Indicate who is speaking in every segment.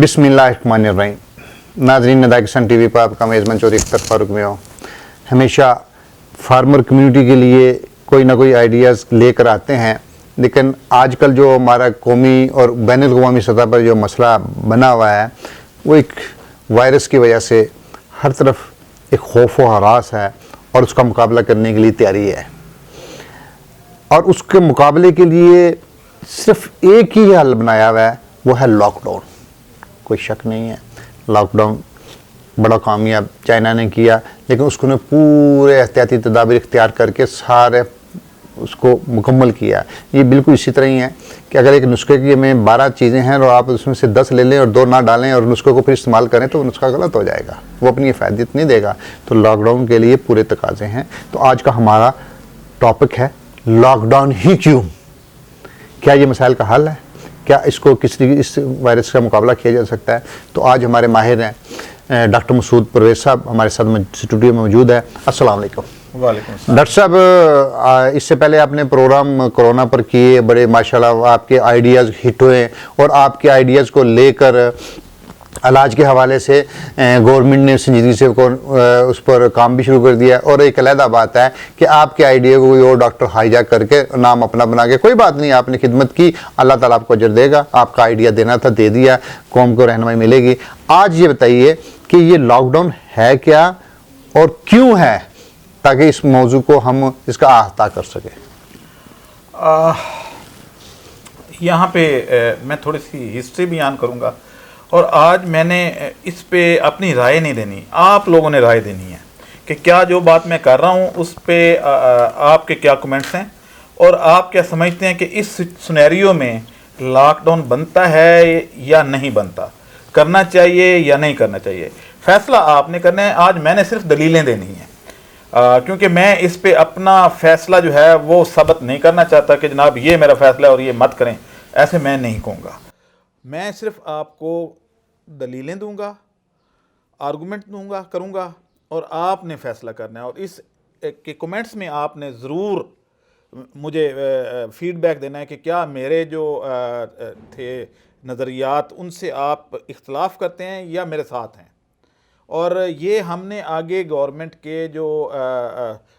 Speaker 1: बिस्मिल्लाहिर्रहमानिर्रहीम। नाज़रीन, नदाकिसान टीवी पर आपका मेज़बान चौधरी अख्तर फ़ारूक में हो। हमेशा फार्मर कम्युनिटी के लिए कोई ना कोई आइडियाज़ लेकर आते हैं, लेकिन आजकल जो हमारा कौमी और बैनुल-अक़वामी सतह पर जो मसला बना हुआ है वो एक वायरस की वजह से हर तरफ एक खौफ व हरास है और उसका मुकाबला करने के लिए तैयारी है। और उसके मुकाबले के लिए सिर्फ एक ही हल बनाया हुआ है, वो है लॉकडाउन। कोई शक नहीं है, लॉकडाउन बड़ा कामयाब चाइना ने किया, लेकिन उसको ने पूरे एहतियाती तदाबीर इख्तियार करके सारे उसको मुकम्मल किया। ये बिल्कुल इसी तरह ही है कि अगर एक नुस्खे की में 12 चीज़ें हैं और आप उसमें से 10 ले लें और 2 ना डालें और नुस्खे को फिर इस्तेमाल करें तो नुस्खा गलत हो जाएगा, वो अपनी फ़ायदियत नहीं देगा। तो लॉकडाउन के लिए पूरे तकाज़े हैं। तो आज का हमारा टॉपिक है लॉकडाउन ही क्यों। क्या ये मसाइल का हल है? क्या इसको इस वायरस का मुकाबला किया जा सकता है? तो आज हमारे माहिर हैं डॉक्टर मसूद परवेज़ साहब हमारे साथ स्टूडियो में मौजूद है। अस्सलाम वालेकुम।
Speaker 2: वालेकुम सलाम।
Speaker 1: डॉक्टर साहब, इससे पहले आपने प्रोग्राम कोरोना पर किए, बड़े माशाल्लाह आपके आइडियाज़ हिट हुए और आपके आइडियाज़ को लेकर इलाज के हवाले से गवर्नमेंट ने संजीदगी से उस पर काम भी शुरू कर दिया। और एक अलहदा बात है कि आपके आइडिया को कोई और डॉक्टर हाईजैक करके नाम अपना बना के, कोई बात नहीं, आपने खिदमत की, अल्लाह ताला आपको अजर देगा। आपका आइडिया देना था, दे दिया, कौम को रहनुमाई मिलेगी। आज ये बताइए कि ये लॉकडाउन है क्या और क्यों है, ताकि इस मौजू को हम इसका अहाता कर सकें।
Speaker 2: यहाँ पे मैं थोड़ी सी हिस्ट्री बयान करूँगा और आज मैंने इस पे अपनी राय नहीं देनी, आप लोगों ने राय देनी है कि क्या जो बात मैं कर रहा हूँ उस पे आपके क्या कमेंट्स हैं और आप क्या समझते हैं कि इस सिनेरियो में लॉकडाउन बनता है या नहीं बनता, करना चाहिए या नहीं करना चाहिए। फैसला आपने करना है। आज मैंने सिर्फ दलीलें देनी हैं, क्योंकि मैं इस पे अपना फैसला जो है वो साबित नहीं करना चाहता कि जनाब ये मेरा फैसला है और ये मत करें, ऐसे मैं नहीं कहूँगा। मैं सिर्फ आपको दलीलें दूंगा, आर्गूमेंट दूंगा, करूंगा और आपने फैसला करना है। और इस के कमेंट्स में आपने ज़रूर मुझे फीडबैक देना है कि क्या मेरे जो थे नज़रियात उनसे आप इख्तलाफ करते हैं या मेरे साथ हैं। और ये हमने आगे गवर्नमेंट के जो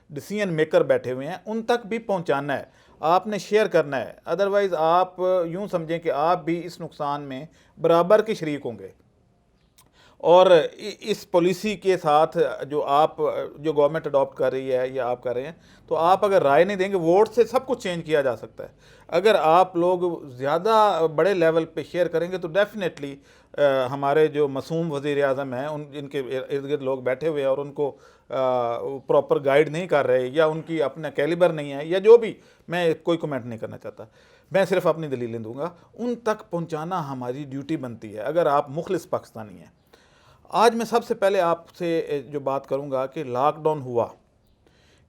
Speaker 2: डिसीजन मेकर बैठे हुए हैं उन तक भी पहुंचाना है, आपने शेयर करना है। अदरवाइज़ आप यूं समझें कि आप भी इस नुकसान में बराबर के शरीक होंगे। और इस पॉलिसी के साथ जो गवर्नमेंट अडॉप्ट कर रही है या आप कर रहे हैं, तो आप अगर राय नहीं देंगे, वोट से सब कुछ चेंज किया जा सकता है। अगर आप लोग ज़्यादा बड़े लेवल पे शेयर करेंगे तो डेफिनेटली हमारे जो मासूम वज़ीर आज़म हैं उन जिनके इर्द गिर्द लोग बैठे हुए हैं और उनको प्रॉपर गाइड नहीं कर रहे या उनकी अपना कैलिबर नहीं है या जो भी, मैं कोई कमेंट नहीं करना चाहता, मैं सिर्फ अपनी दलीलें दूंगा। उन तक पहुंचाना हमारी ड्यूटी बनती है अगर आप मुखलिस पाकिस्तानी हैं। आज मैं सबसे पहले आपसे जो बात करूंगा कि लॉकडाउन हुआ,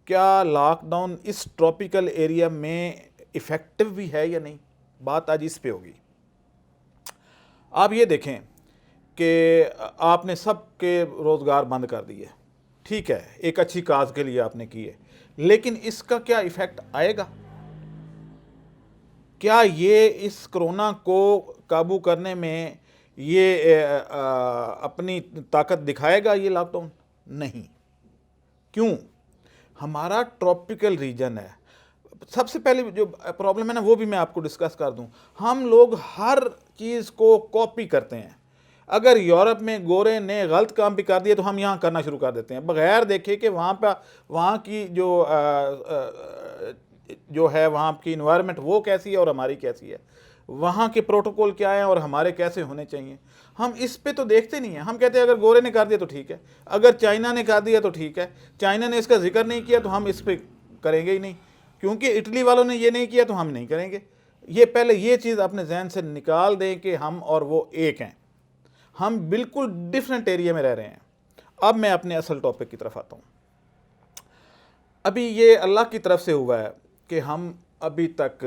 Speaker 2: क्या लॉकडाउन इस ट्रॉपिकल एरिया में इफ़ेक्टिव भी है या नहीं, बात आज इस पे होगी। आप ये देखें कि आपने सबके रोज़गार बंद कर दिए, ठीक है, एक अच्छी काज के लिए आपने किए, लेकिन इसका क्या इफ़ेक्ट आएगा? क्या ये इस कोरोना को काबू करने में ये अपनी ताकत दिखाएगा ये लॉकडाउन? नहीं। क्यों? हमारा ट्रॉपिकल रीजन है। सबसे पहले जो प्रॉब्लम है ना, वो भी मैं आपको डिस्कस कर दूं। हम लोग हर चीज़ को कॉपी करते हैं। अगर यूरोप में गोरे ने गलत काम भी कर दिए तो हम यहाँ करना शुरू कर देते हैं, बगैर देखे कि वहाँ की जो है वहाँ की इन्वायरमेंट वो कैसी है और हमारी कैसी है, वहाँ के प्रोटोकॉल क्या है और हमारे कैसे होने चाहिए। हम इस पे तो देखते नहीं हैं। हम कहते हैं अगर गोरे ने कर दिया तो ठीक है, अगर चाइना ने कर दिया तो ठीक है, चाइना ने इसका जिक्र नहीं किया तो हम इस पर करेंगे ही नहीं, क्योंकि इटली वालों ने ये नहीं किया तो हम नहीं करेंगे। ये पहले ये चीज़ अपने जहन से निकाल दें कि हम और वो एक हैं, हम बिल्कुल डिफरेंट एरिया में रह रहे हैं। अब मैं अपने असल टॉपिक की तरफ आता हूँ। अभी ये अल्लाह की तरफ से हुआ है कि हम अभी तक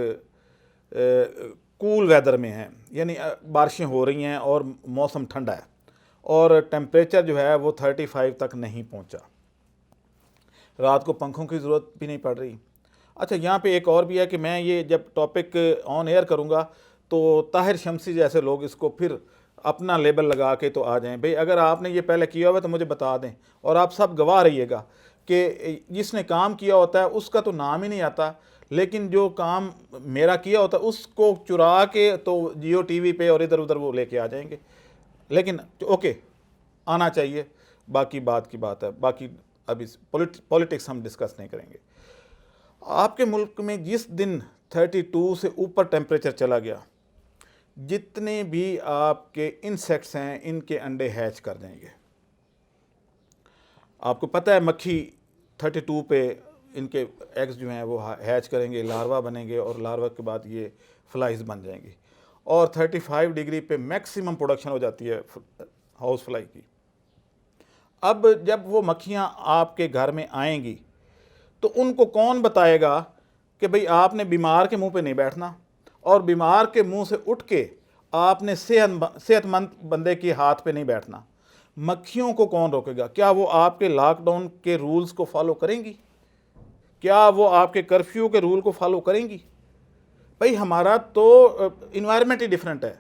Speaker 2: कूल वेदर में हैं, यानी बारिशें हो रही हैं और मौसम ठंडा है और टेम्परेचर जो है वो 35 तक नहीं पहुंचा। रात को पंखों की ज़रूरत भी नहीं पड़ रही। अच्छा, यहाँ पे एक और भी है कि मैं ये जब टॉपिक ऑन एयर करूँगा तो ताहिर शमसी जैसे लोग इसको फिर अपना लेबल लगा के तो आ जाएं। भाई अगर आपने ये पहले किया हुआ है तो मुझे बता दें, और आप सब गवाह रहिएगा कि जिसने काम किया होता है उसका तो नाम ही नहीं आता, लेकिन जो काम मेरा किया होता है उसको चुरा के तो जियो टीवी पे और इधर उधर वो लेके आ जाएंगे। लेकिन ओके, आना चाहिए, बाकी बात की बात है। बाकी अभी पॉलिटिक्स हम डिस्कस नहीं करेंगे। आपके मुल्क में जिस दिन 32 से ऊपर टेम्परेचर चला गया, जितने भी आपके इंसेक्ट्स हैं इनके अंडे हैच कर जाएंगे। आपको पता है मक्खी 32 पे इनके एग्स जो हैं वो हैच करेंगे, लार्वा बनेंगे, और लार्वा के बाद ये फ्लाइज बन जाएंगी। और 35 डिग्री पे मैक्सिमम प्रोडक्शन हो जाती है हाउस फ्लाई की। अब जब वो मक्खियाँ आपके घर में आएंगी तो उनको कौन बताएगा कि भाई आपने बीमार के मुंह पे नहीं बैठना, और बीमार के मुंह से उठ के आपने सेहतमंद बंदे के हाथ पे नहीं बैठना। मक्खियों को कौन रोकेगा? क्या वो आपके लॉकडाउन के रूल्स को फॉलो करेंगी? क्या वो आपके कर्फ्यू के रूल को फॉलो करेंगी? भाई हमारा तो इन्वायरमेंट ही डिफरेंट है।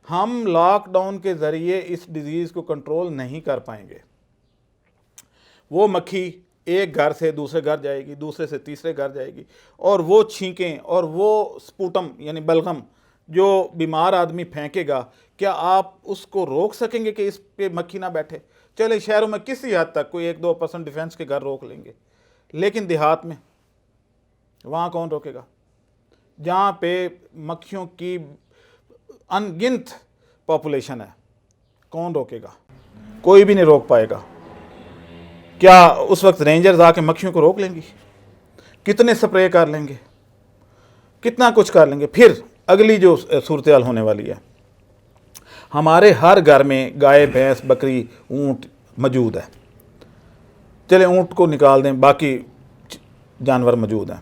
Speaker 2: हम लॉकडाउन के ज़रिए इस डिज़ीज़ को कंट्रोल नहीं कर पाएंगे। वो मक्खी एक घर से दूसरे घर जाएगी, दूसरे से तीसरे घर जाएगी, और वो छींकें और वो स्पूटम यानी बलगम जो बीमार आदमी फेंकेगा, क्या आप उसको रोक सकेंगे कि इस पे मक्खी ना बैठे? चले शहरों में किसी हद तक कोई 1-2% डिफेंस के घर रोक लेंगे, लेकिन देहात में वहाँ कौन रोकेगा? जहाँ पे मक्खियों की अनगिनत पॉपुलेशन है, कौन रोकेगा? कोई भी नहीं रोक पाएगा। क्या उस वक्त रेंजर्स आके मक्खियों को रोक लेंगी? कितने स्प्रे कर लेंगे, कितना कुछ कर लेंगे। फिर अगली जो सूरत हाल होने वाली है, हमारे हर घर में गाय, भैंस, बकरी, ऊँट मौजूद है। चले ऊँट को निकाल दें, बाकी जानवर मौजूद हैं।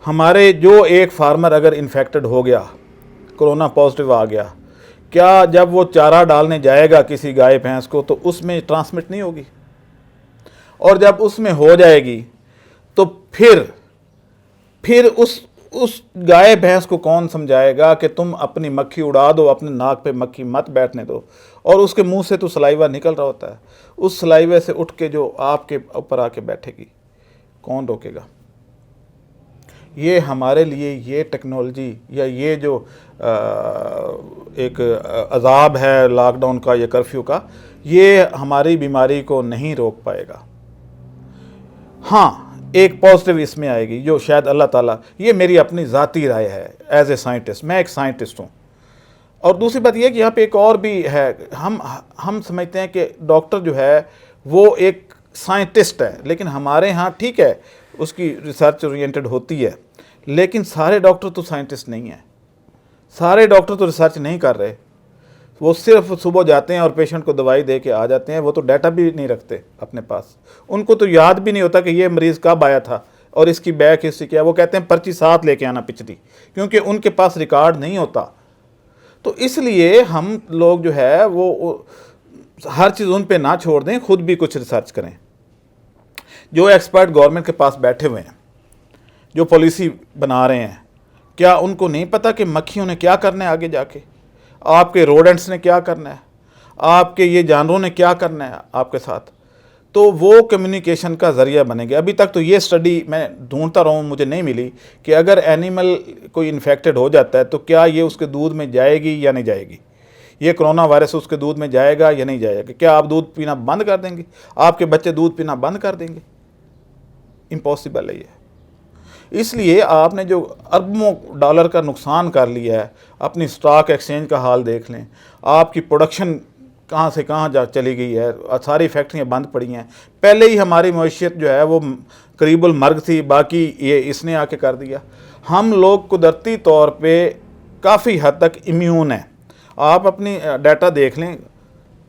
Speaker 2: हमारे जो एक फार्मर अगर इन्फेक्टेड हो गया, कोरोना पॉजिटिव आ गया, क्या जब वो चारा डालने जाएगा किसी गाय भैंस को तो उसमें ट्रांसमिट नहीं होगी? और जब उसमें हो जाएगी तो फिर उस गाय भैंस को कौन समझाएगा कि तुम अपनी मक्खी उड़ा दो, अपने नाक पे मक्खी मत बैठने दो? और उसके मुंह से तो सलाइवा निकल रहा होता है, उस सलाइवे से उठ के जो आपके ऊपर आके बैठेगी, कौन रोकेगा? ये हमारे लिए ये टेक्नोलॉजी या ये जो एक अजाब है लॉकडाउन का या कर्फ्यू का, ये हमारी बीमारी को नहीं रोक पाएगा। हाँ, एक पॉजिटिव इसमें आएगी जो शायद अल्लाह ताला, ये मेरी अपनी ज़ाती राय है एज ए साइंटिस्ट, मैं एक साइंटिस्ट हूँ। और दूसरी बात यह कि यहाँ पे एक और भी है, हम समझते हैं कि डॉक्टर जो है वो एक साइंटिस्ट है, लेकिन हमारे यहाँ ठीक है उसकी रिसर्च ओरिएंटेड होती है, लेकिन सारे डॉक्टर तो साइंटिस्ट नहीं हैं, सारे डॉक्टर तो रिसर्च नहीं कर रहे। वो सिर्फ सुबह जाते हैं और पेशेंट को दवाई दे के आ जाते हैं। वो तो डाटा भी नहीं रखते अपने पास, उनको तो याद भी नहीं होता कि ये मरीज़ कब आया था और इसकी बैक हिस्ट्री क्या। वो कहते हैं पर्ची साथ लेके आना पिछली, क्योंकि उनके पास रिकॉर्ड नहीं होता। तो इसलिए हम लोग जो है वो हर चीज़ उन पे ना छोड़ दें, खुद भी कुछ रिसर्च करें। जो एक्सपर्ट गवर्नमेंट के पास बैठे हुए हैं, जो पॉलिसी बना रहे हैं, क्या उनको नहीं पता कि मक्खियों ने क्या करना है आगे जाके, आपके रोडेंट्स ने क्या करना है, आपके ये जानवरों ने क्या करना है आपके साथ? तो वो कम्युनिकेशन का ज़रिया बनेंगे। अभी तक तो ये स्टडी मैं ढूंढता रहा हूँ, मुझे नहीं मिली कि अगर एनिमल कोई इन्फेक्टेड हो जाता है तो क्या ये उसके दूध में जाएगी या नहीं जाएगी, ये कोरोना वायरस उसके दूध में जाएगा या नहीं जाएगा। क्या आप दूध पीना बंद कर देंगे, आपके बच्चे दूध पीना बंद कर देंगे? इम्पॉसिबल है ये। इसलिए आपने जो अरबों डॉलर का नुकसान कर लिया है, अपनी स्टॉक एक्सचेंज का हाल देख लें, आपकी प्रोडक्शन कहाँ से कहाँ जा चली गई है, सारी फैक्ट्रियाँ बंद पड़ी हैं। पहले ही हमारी मईशत जो है वो करीबुल मर्ग थी, बाकी ये इसने आके कर दिया। हम लोग कुदरती तौर पे काफ़ी हद तक इम्यून हैं। आप अपनी डाटा देख लें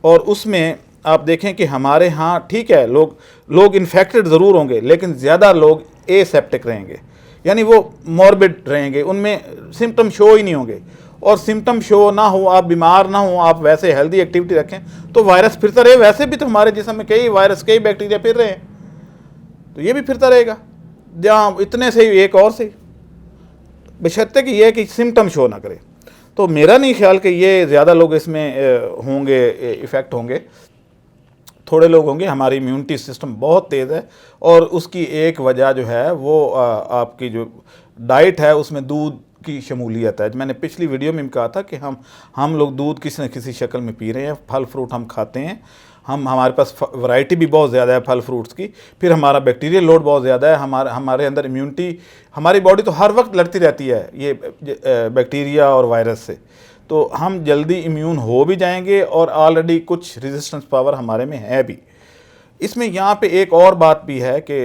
Speaker 2: और उसमें आप देखें कि हमारे यहाँ ठीक है लोग इन्फेक्टेड ज़रूर होंगे, लेकिन ज़्यादा लोग एसेप्टिक रहेंगे, यानी वो मॉर्बिड रहेंगे, उनमें सिम्टम शो ही नहीं होंगे। और सिम्टम शो ना हो, आप बीमार ना हो, आप वैसे हेल्दी एक्टिविटी रखें तो वायरस फिरता रहे। वैसे भी तो हमारे जिस्म में कई वायरस, कई बैक्टीरिया फिर रहे हैं, तो ये भी फिरता रहेगा, जहाँ इतने से एक और से, बशर्ते कि यह कि सिम्टम शो ना करे। तो मेरा नहीं ख्याल कि ये ज़्यादा लोग इसमें होंगे, इफ़ेक्ट होंगे। थोड़े लोग होंगे। हमारी इम्यूनिटी सिस्टम बहुत तेज़ है और उसकी एक वजह जो है वो आपकी जो डाइट है उसमें दूध की शमूलियत है। मैंने पिछली वीडियो में भी कहा था कि हम लोग दूध किसी न किसी शक्ल में पी रहे हैं, फल फ्रूट हम खाते हैं, हमारे पास वैरायटी भी बहुत ज़्यादा है फल फ्रूट्स की, फिर हमारा बैक्टीरियल लोड बहुत ज़्यादा है, हमारे अंदर इम्यूनिटी, हमारी बॉडी तो हर वक्त लड़ती रहती है ये बैक्टीरिया और वायरस से, तो हम जल्दी इम्यून हो भी जाएंगे और ऑलरेडी कुछ रेजिस्टेंस पावर हमारे में है भी। इसमें यहाँ पे एक और बात भी है कि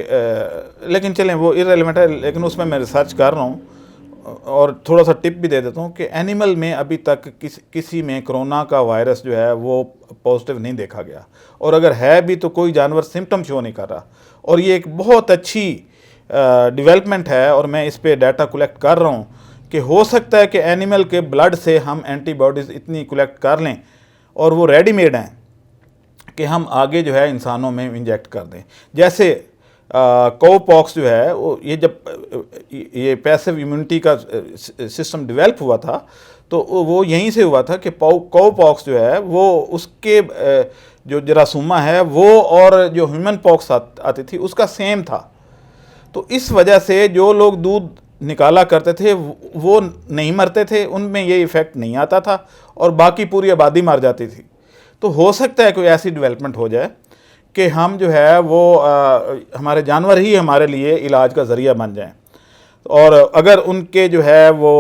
Speaker 2: लेकिन चलें वो इररेलेवेंट है, लेकिन उसमें मैं रिसर्च कर रहा हूँ और थोड़ा सा टिप भी दे देता हूँ कि एनिमल में अभी तक किसी में कोरोना का वायरस जो है वो पॉजिटिव नहीं देखा गया, और अगर है भी तो कोई जानवर सिम्टम शो नहीं कर रहा, और ये एक बहुत अच्छी डेवलपमेंट है और मैं इस पे डाटा कलेक्ट कर रहा हूँ कि हो सकता है कि एनिमल के ब्लड से हम एंटीबॉडीज़ इतनी कलेक्ट कर लें और वो रेडीमेड हैं कि हम आगे जो है इंसानों में इंजेक्ट कर दें। जैसे काउपॉक्स जो है वो ये पैसिव इम्यूनिटी का सिस्टम डेवलप हुआ था तो वो यहीं से हुआ था कि काउपॉक्स जो है वो उसके जो जरासूमा है वो और जो ह्यूमन पॉक्स आती थी उसका सेम था। तो इस वजह से जो लोग दूध निकाला करते थे वो नहीं मरते थे, उनमें ये इफ़ेक्ट नहीं आता था और बाकी पूरी आबादी मर जाती थी। तो हो सकता है कोई ऐसी डेवलपमेंट हो जाए कि हम जो है वो हमारे जानवर ही हमारे लिए इलाज का ज़रिया बन जाएं, और अगर उनके जो है वो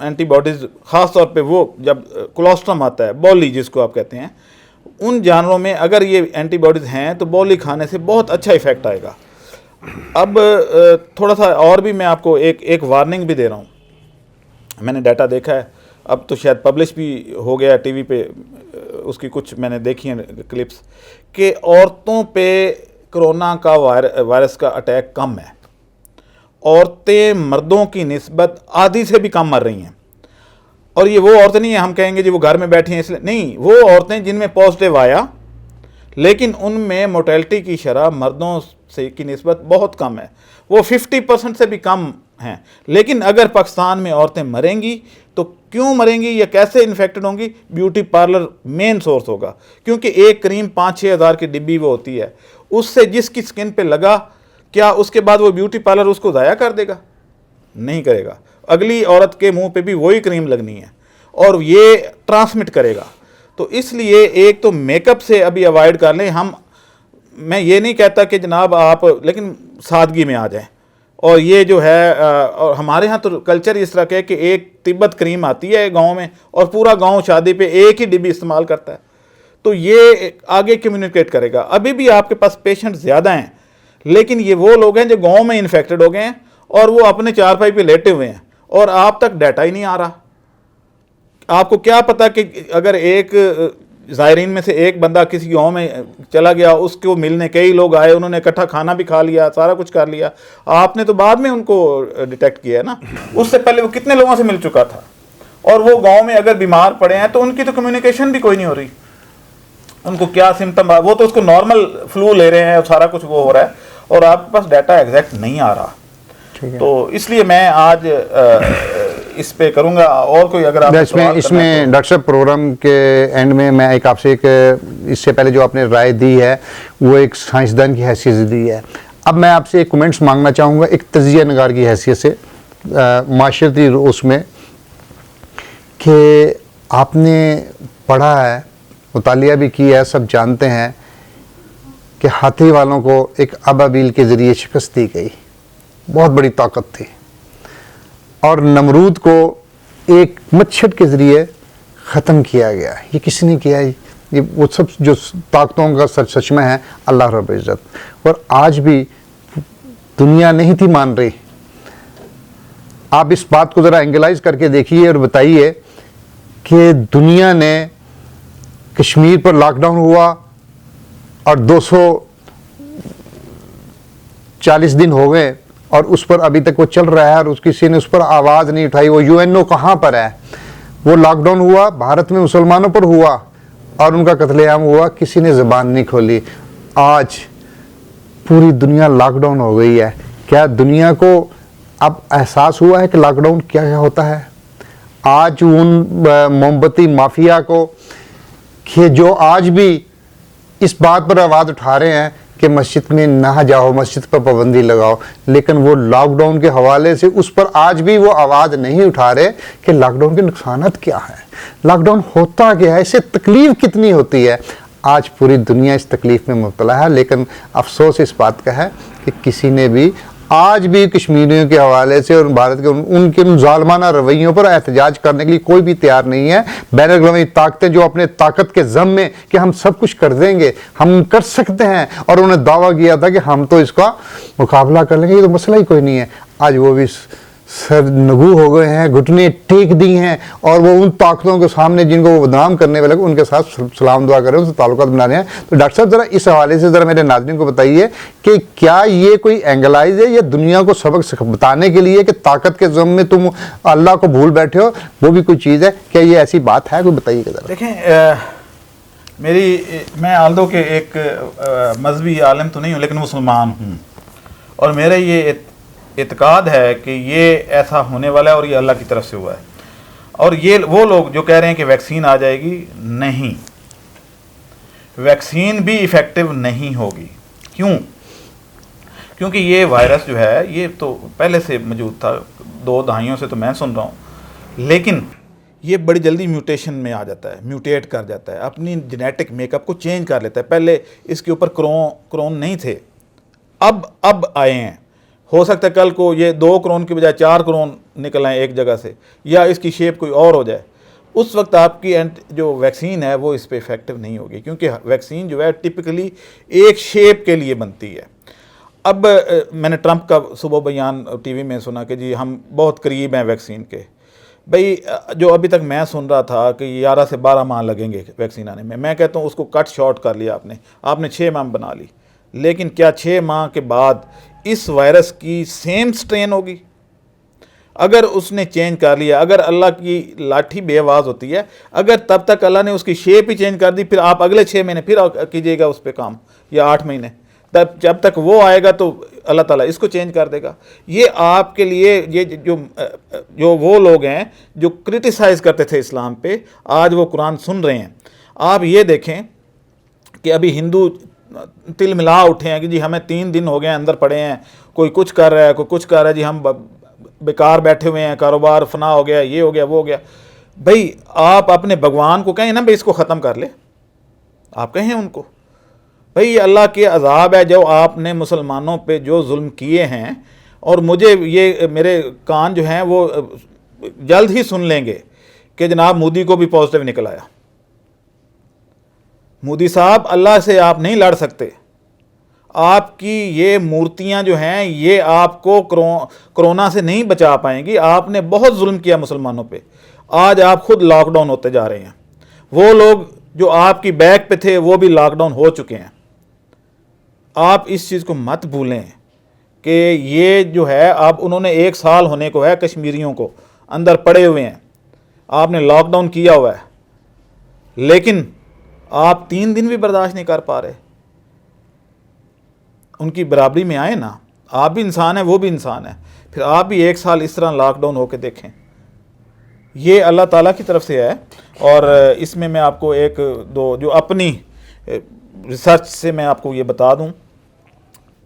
Speaker 2: एंटीबॉडीज़ ख़ास तौर पे वो जब कोलोस्ट्रम आता है, बॉली जिसको आप कहते हैं, उन जानवरों में अगर ये एंटीबॉडीज़ हैं तो बॉली खाने से बहुत अच्छा इफ़ेक्ट आएगा। अब थोड़ा सा और भी मैं आपको एक वार्निंग भी दे रहा हूँ। मैंने डाटा देखा है, अब तो शायद पब्लिश भी हो गया टीवी पे, उसकी कुछ मैंने देखी हैं क्लिप्स, कि औरतों पे कोरोना का वायरस का अटैक कम है। औरतें मर्दों की निस्बत आधी से भी कम मर रही हैं, और ये वो औरतें नहीं है हम कहेंगे जी वो घर में बैठी हैं इसलिए नहीं, वो औरतें जिनमें पॉजिटिव आया लेकिन उनमें मोर्टेलिटी की शरह मर्दों से की निस्बत बहुत कम है, वो 50% से भी कम हैं। लेकिन अगर पाकिस्तान में औरतें मरेंगी तो क्यों मरेंगी या कैसे इन्फेक्टेड होंगी? ब्यूटी पार्लर मेन सोर्स होगा, क्योंकि एक क्रीम 5-6 हज़ार की डिब्बी वो होती है, उससे जिसकी स्किन पे लगा क्या उसके बाद वो ब्यूटी पार्लर उसको ज़ाया कर देगा? नहीं करेगा। अगली औरत के मुंह पे भी वही क्रीम लगनी है और ये ट्रांसमिट करेगा। तो इसलिए एक तो मेकअप से अभी अवॉइड कर लें मैं ये नहीं कहता कि जनाब आप, लेकिन सादगी में आ जाएं। और ये जो है और हमारे यहाँ तो कल्चर इस तरह का है कि एक तिब्बत क्रीम आती है गांव में और पूरा गांव शादी पे एक ही डिब्बी इस्तेमाल करता है, तो ये आगे कम्युनिकेट करेगा। अभी भी आपके पास पेशेंट ज़्यादा हैं, लेकिन ये वो लोग हैं जो गांव में इन्फेक्टेड हो गए हैं और वो अपने चारपाई पे लेटे हुए हैं और आप तक डाटा ही नहीं आ रहा। आपको क्या पता कि अगर एक ज़ायरीन में से एक बंदा किसी गांव में चला गया, उसको मिलने कई लोग आए, उन्होंने इकट्ठा खाना भी खा लिया, सारा कुछ कर लिया, आपने तो बाद में उनको डिटेक्ट किया है ना, उससे पहले वो कितने लोगों से मिल चुका था। और वो गांव में अगर बीमार पड़े हैं तो उनकी तो कम्युनिकेशन भी कोई नहीं हो रही, उनको क्या सिम्टम, वो तो उसको नॉर्मल फ्लू ले रहे हैं, सारा कुछ वो हो रहा है और आपके पास डाटा एग्जैक्ट नहीं आ रहा। तो इसलिए मैं आज इस पे करूंगा। और कोई अगर आप
Speaker 1: इसमें डॉक्टर साहब प्रोग्राम के एंड में मैं एक आपसे इससे पहले जो आपने राय दी है वो एक साइंसदान की हैसियत से दी है, अब मैं आपसे एक कमेंट्स मांगना चाहूँगा एक तजिया नगार की हैसियत से, माशरती उसमें, कि आपने पढ़ा है, मुतालिया भी किया है, सब जानते हैं कि हाथी वालों को एक अबाबील के ज़रिए शिकस्त दी गई, बहुत बड़ी ताकत थी, और नमरूद को एक मच्छर के ज़रिए ख़त्म किया गया। ये किसी ने किया? ये वो सब जो ताकतों का सच में है अल्लाह रब्बुल इज़्ज़त, और आज भी दुनिया नहीं थी मान रही। आप इस बात को ज़रा एंगलाइज करके देखिए और बताइए कि दुनिया ने, कश्मीर पर लॉकडाउन हुआ और 240 दिन हो गए और उस पर अभी तक वो चल रहा है और किसी ने उस पर आवाज़ नहीं उठाई। वो यूएनओ कहाँ पर है? वो लॉकडाउन हुआ, भारत में मुसलमानों पर हुआ और उनका कत्लेआम हुआ, किसी ने ज़बान नहीं खोली। आज पूरी दुनिया लॉकडाउन हो गई है। क्या दुनिया को अब एहसास हुआ है कि लॉकडाउन क्या होता है? आज उन मोमबत्ती माफिया को कि जो आज भी इस बात पर आवाज़ उठा रहे हैं कि मस्जिद में ना जाओ, मस्जिद पर पाबंदी लगाओ, लेकिन वो लॉकडाउन के हवाले से उस पर आज भी वो आवाज़ नहीं उठा रहे कि लॉकडाउन के नुकसानात क्या है, लॉकडाउन होता क्या है, इससे तकलीफ़ कितनी होती है। आज पूरी दुनिया इस तकलीफ़ में मुब्तला है, लेकिन अफसोस इस बात का है कि किसी ने भी आज भी कश्मीरियों के हवाले से और भारत के उनके उन जालमाना रवैयों पर एहतजाज करने के लिए कोई भी तैयार नहीं है। बैन अवी ताकतें जो अपने ताकत के जम में कि हम सब कुछ कर देंगे, हम कर सकते हैं, और उन्होंने दावा किया था कि हम तो इसका मुकाबला कर लेंगे, ये तो मसला ही कोई नहीं है। आज वो भी सर नगू हो गए हैं, घुटने टेक दी हैं, और वो उन ताकतों के सामने जिनको वो बदनाम करने वाले उनके साथ सलाम दुआ कर रहे हैं, उनसे ताल्लुकात बना रहे हैं। तो डॉक्टर साहब ज़रा इस हवाले से ज़रा मेरे नाज़रीन को बताइए कि क्या ये कोई एंगलाइज है या दुनिया को सबक बताने के लिए कि ताकत के ज़म में तुम अल्लाह को भूल बैठे हो, वो भी कोई चीज़ है? क्या ये ऐसी बात है? कोई बताइएगा ज़रा।
Speaker 2: देखें, मैं आल्दो के एक मजहबी आलिम तो नहीं हूँ, लेकिन मुसलमान हूँ, और मेरा ये इत्काद है कि ये ऐसा होने वाला है और ये अल्लाह की तरफ से हुआ है। और ये वो लोग जो कह रहे हैं कि वैक्सीन आ जाएगी, नहीं, वैक्सीन भी इफ़ेक्टिव नहीं होगी। क्यों? क्योंकि ये वायरस जो है ये तो पहले से मौजूद था, 2 दहाइयों से तो मैं सुन रहा हूँ, लेकिन ये बड़ी जल्दी म्यूटेशन में आ जाता है, म्यूटेट कर जाता है, अपनी जेनेटिक मेकअप को चेंज कर लेता है। पहले इसके ऊपर क्रोन नहीं थे, अब आए हैं। हो सकता है कल को ये 2 क्रोन की बजाय 4 क्रोन निकल आए एक जगह से, या इसकी शेप कोई और हो जाए। उस वक्त आपकी जो वैक्सीन है वो इस पर इफ़ेक्टिव नहीं होगी, क्योंकि वैक्सीन जो है टिपिकली एक शेप के लिए बनती है। अब मैंने ट्रंप का सुबह बयान टीवी में सुना कि जी हम बहुत करीब हैं वैक्सीन के। भाई जो अभी तक मैं सुन रहा था कि 11 से 12 माह लगेंगे वैक्सीन आने में, मैं कहता हूँ उसको कट शॉर्ट कर लिया आपने 6 माह बना ली। लेकिन क्या 6 माह के बाद इस वायरस की सेम स्ट्रेन होगी? अगर उसने चेंज कर लिया, अगर अल्लाह की लाठी बेआवाज़ होती है, अगर तब तक अल्लाह ने उसकी शेप ही चेंज कर दी, फिर आप अगले 6 महीने फिर कीजिएगा उस पर काम, या 8 महीने, तब जब तक वो आएगा तो अल्लाह ताला इसको चेंज कर देगा। ये आपके लिए ये जो वो लोग हैं जो क्रिटिसाइज़ करते थे इस्लाम पे, आज वो कुरान सुन रहे हैं। आप ये देखें कि अभी हिंदू तिल मिला उठे हैं कि जी हमें 3 दिन हो गए अंदर पड़े हैं, कोई कुछ कर रहा है, कोई कुछ कर रहा है, जी हम बेकार बैठे हुए हैं, कारोबार फना हो गया, ये हो गया, वो हो गया। भाई आप अपने भगवान को कहें ना भाई इसको ख़त्म कर ले, आप कहें उनको भाई ये अल्लाह के अजाब है जो आपने मुसलमानों पे जो जुल्म किए हैं, और मुझे ये मेरे कान जो हैं वो जल्द ही सुन लेंगे कि जनाब मोदी को भी पॉजिटिव निकल आया। मोदी साहब, अल्लाह से आप नहीं लड़ सकते। आपकी ये मूर्तियां जो हैं ये आपको कोरोना से नहीं बचा पाएंगी। आपने बहुत जुल्म किया मुसलमानों पे, आज आप खुद लॉकडाउन होते जा रहे हैं। वो लोग जो आपकी बैक पे थे वो भी लॉकडाउन हो चुके हैं। आप इस चीज़ को मत भूलें कि ये जो है अब उन्होंने 1 साल होने को है कश्मीरियों को अंदर पड़े हुए हैं, आपने लॉकडाउन किया हुआ है, लेकिन आप 3 दिन भी बर्दाश्त नहीं कर पा रहे। उनकी बराबरी में आए ना, आप भी इंसान हैं, वो भी इंसान है, फिर आप भी 1 साल इस तरह लॉकडाउन होकर देखें। ये अल्लाह ताला की तरफ से है। और इसमें मैं आपको 1-2 जो अपनी रिसर्च से मैं आपको ये बता दूं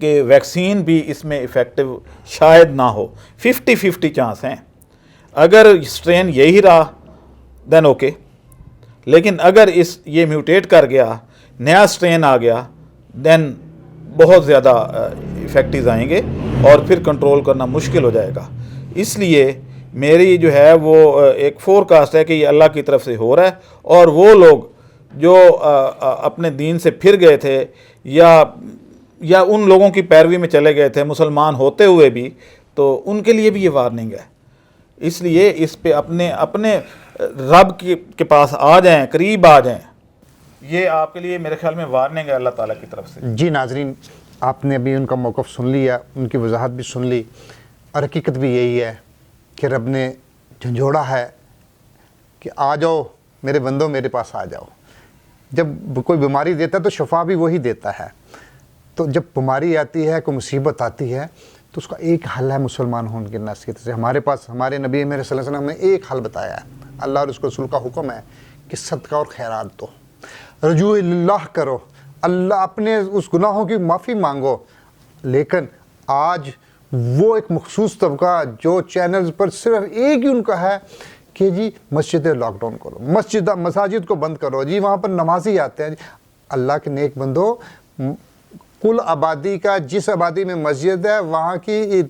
Speaker 2: कि वैक्सीन भी इसमें इफ़ेक्टिव शायद ना हो, 50-50 चांस हैं। अगर स्ट्रेन यही रहा देन ओके, लेकिन अगर ये म्यूटेट कर गया, नया स्ट्रेन आ गया, देन बहुत ज़्यादा इफ़ेक्टिव आएंगे और फिर कंट्रोल करना मुश्किल हो जाएगा। इसलिए मेरी जो है वो एक फोरकास्ट है कि ये अल्लाह की तरफ से हो रहा है, और वो लोग जो अपने दीन से फिर गए थे या उन लोगों की पैरवी में चले गए थे मुसलमान होते हुए भी, तो उनके लिए भी ये वार्निंग है। इसलिए इस पे अपने रब के पास आ जाएं, करीब आ जाएं। ये आपके लिए मेरे ख्याल में वार्निंग है अल्लाह ताला की तरफ से।
Speaker 1: जी नाजरीन, आपने अभी उनका मौक़िफ़ सुन लिया, उनकी वजाहत भी सुन ली, और हकीकत भी यही है कि रब ने झंझोड़ा है कि आ जाओ मेरे बंदो, मेरे पास आ जाओ। जब कोई बीमारी देता है तो शफा भी वही देता है। तो जब बीमारी आती है, कोई मुसीबत आती है, तो उसका एक हल है मुसलमान होने के नसीहत से। हमारे पास हमारे नबी मेरे सल्लल्लाहु अलैहि वसल्लम ने एक हल बताया है, अल्लाह और उसके रसूल का हुक्म है कि सदका और खैरात दो, रजू इल्लाह करो, अल्लाह अपने उस गुनाहों की माफ़ी मांगो। लेकिन आज वो एक मखसूस तबका जो चैनल्स पर सिर्फ एक ही उनका है कि जी मस्जिदें लॉकडाउन करो, मसाजिद को बंद करो जी, वहाँ पर नमाजी आते हैं। अल्लाह के नेक बंदो, कुल आबादी का जिस आबादी में मस्जिद है वहाँ की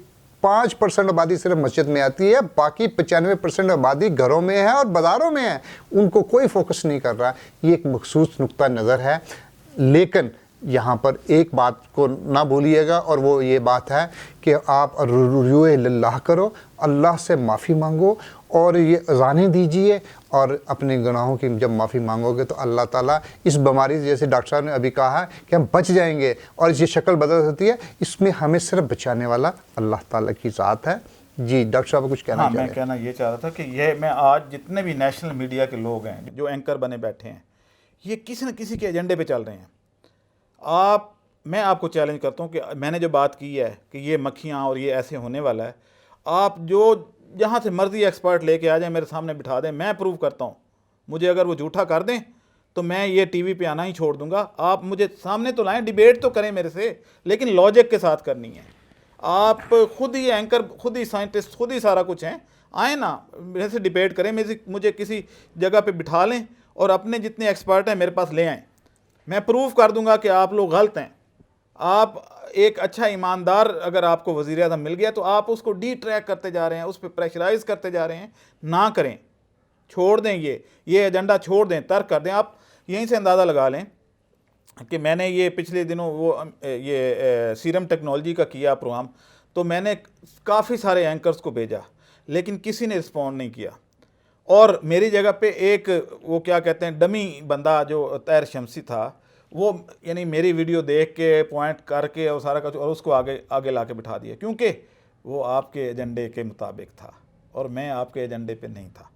Speaker 1: 5% आबादी सिर्फ मस्जिद में आती है, बाकी 95% आबादी घरों में है और बाज़ारों में है, उनको कोई फोकस नहीं कर रहा। ये एक मखसूस नुक्ता नज़र है। लेकिन यहाँ पर एक बात को ना भूलिएगा, और वो ये बात है कि आप रुजू इल्लाह करो, अल्लाह से माफ़ी मांगो और ये अज़ानें दीजिए, और अपने गुनाहों की जब माफ़ी मांगोगे तो अल्लाह ताला इस बीमारी से, जैसे डॉक्टर साहब ने अभी कहा है कि हम बच जाएंगे और ये शक्ल बदल सकती है, इसमें हमें सिर्फ बचाने वाला अल्लाह ताला की ज़ात है। जी डॉक्टर साहब कुछ कहना
Speaker 2: हाँ,
Speaker 1: चाह रहे
Speaker 2: मैं कहना ये चाह रहा था कि ये मैं आज जितने भी नेशनल मीडिया के लोग हैं जो एंकर बने बैठे हैं, ये किसी न किसी के एजेंडे पे चल रहे हैं। मैं आपको चैलेंज करता हूँ कि मैंने जो बात की है कि ये मक्खियाँ और ये ऐसे होने वाला है, आप जो जहाँ से मर्जी एक्सपर्ट लेके आ जाएं, मेरे सामने बिठा दें, मैं प्रूव करता हूँ। मुझे अगर वो झूठा कर दें तो मैं ये टीवी पे आना ही छोड़ दूंगा। आप मुझे सामने तो लाएं, डिबेट तो करें मेरे से, लेकिन लॉजिक के साथ करनी है। आप खुद ही एंकर, खुद ही साइंटिस्ट, खुद ही सारा कुछ हैं, आए ना मेरे से डिबेट करें, मुझे किसी जगह पे बिठा लें और अपने जितने एक्सपर्ट हैं मेरे पास ले आएँ। मैं प्रूव कर दूंगा कि आप लोग गलत हैं। आप एक अच्छा ईमानदार अगर आपको वज़ीर आज़म मिल गया तो आप उसको डी ट्रैक करते जा रहे हैं, उस पर प्रेशराइज करते जा रहे हैं। ना करें, छोड़ दें, ये एजेंडा छोड़ दें, तर्क कर दें। आप यहीं से अंदाज़ा लगा लें कि मैंने ये पिछले दिनों ये सीरम टेक्नोलॉजी का किया प्रोग्राम, तो मैंने काफ़ी सारे एंकर्स को भेजा, लेकिन किसी ने रिस्पॉन्ड नहीं किया। और मेरी जगह पे एक वो क्या कहते हैं डमी बंदा जो तैर शमसी था, वो यानी मेरी वीडियो देख के पॉइंट करके और सारा कुछ, और उसको आगे ला के बिठा दिया, क्योंकि वो आपके एजेंडे के मुताबिक था और मैं आपके एजेंडे पे नहीं था,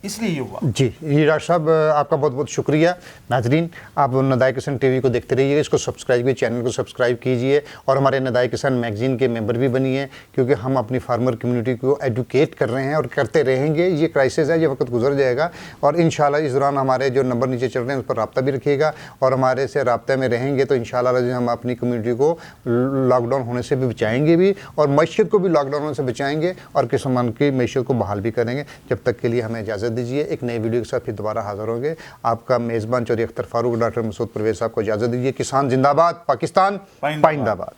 Speaker 2: इसलिए ये हुआ।
Speaker 1: जी डॉक्टर साहब आपका बहुत बहुत शुक्रिया। नाजरीन, आप नदाए किसान टीवी को देखते रहिए, इसको सब्सक्राइब कीजिए, चैनल को सब्सक्राइब कीजिए और हमारे नदाए किसान मैगज़ीन के मेंबर भी बनिए, क्योंकि हम अपनी फार्मर कम्युनिटी को एडुकेट कर रहे हैं और करते रहेंगे। ये क्राइसिस है, ये वक्त गुजर जाएगा और इंशाल्लाह इस दौरान हमारे जो नंबर नीचे चल रहे हैं उस पर रब्ता भी रखिएगा और हमारे से रब्ते में रहेंगे तो इंशाल्लाह हम अपनी कम्युनिटी को लॉकडाउन होने से भी बचाएँगे भी और मैशियत को भी लॉकडाउन होने से बचाएँगे और किसान की मैशियत को बहाल भी करेंगे। जब तक के लिए हमें इजाज़त दीजिए, एक नई वीडियो के साथ फिर दोबारा हाजिर होंगे। आपका मेज़बान चौधरी अख्तर फारूक, डॉक्टर मसूद परवेज़ साहब को इजाज़त दीजिए। किसान जिंदाबाद, पाकिस्तान पाइंदाबाद।